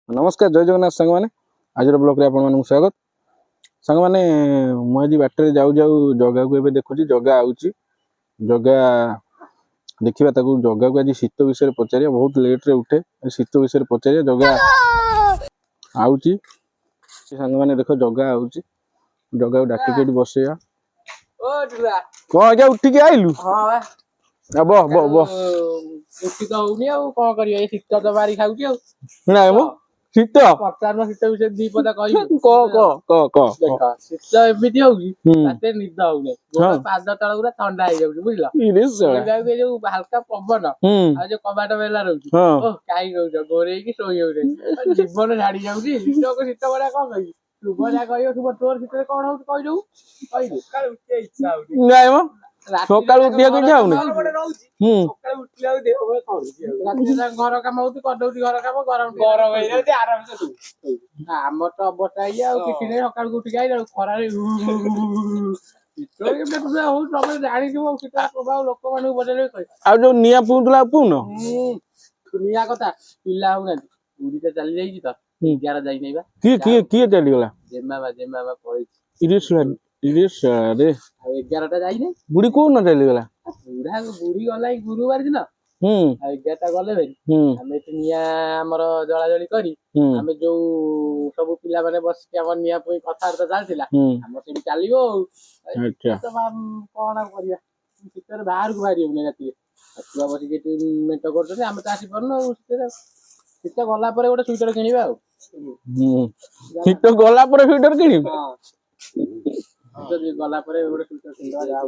नमस्कार जय जगन्नाथ सांग मैंने आज ब्लॉग रे आपन स्वागत सांग मैंने मुझे बाटर जाऊ जाऊ जगह को एबे देखुची जगह आउची जगह देखिबा ताकू जगह को आज शीत विषय पचारिया बहुत लेट रे उठे शीत विषय पचारिया जगह आउची सांग मैंने देख जगह आउची जगह को डाकी के बसैया ओ दुला कौन आज्ञा उठी के आइलु हां बो बो बो उठी तो होनी आ कोन करियो ए शीत तो मारी खाउची आ ना मो शीत पचार शीत विषय दी पदा कहि क देखा शीत एमिति होगी ताते निद होउने गोटा पाद तळ पूरा ठंडा हो जाउची बुझला इरे सळा ए जो हल्का पवन आ जो कबाट बेला रहउची ओ काई कहउछ गोरे की सोई होरे जीवन झाड़ी जाउची शीत बडा कोन कहि तू बडा कहियो तू तोर शीत कोन होउछ कहि दउ कहि दे काल उठे इच्छा होनी नाय मो सकाळ उठिया को जाउनी सकाळ उठिया देह बे करूची राती घर काम होती कर दउची घर काम गरम होई जाउची आराम से तू हमर तो अवस्था या किछि नै सकाळ उठी जाई खरा रे तो ये मैं तुझे हो सब जानी कि वो कितना प्रभाव लोक मानु बदले कहि आ जो निया पुंतला पुन दुनिया कथा पिला हो ना उडी त चली जाई त 11 जाई नै बा की चली गला जेमा पळी इरिस रे 11 टा जाई नै बुढ़ी को न चली गला बुढ़ी गला गुरुवार दिन 11 टा गले भाई हमें निया हमर जळा जळी करी हमें जो सब पिला माने बस के हमर निया पई कथा त चालथिला हमर से चलियो अच्छा तो कोन करिया सितर बाहर को बाहरी होने राती छुआ बसी के मेंट करछे हम त आसी परनो सितर गला परे गोटे स्वेटर किनिबा आ शीत गला पर स्वेटर किनिबा हां तो गला परे गोटे स्वेटर किनबा जाऊ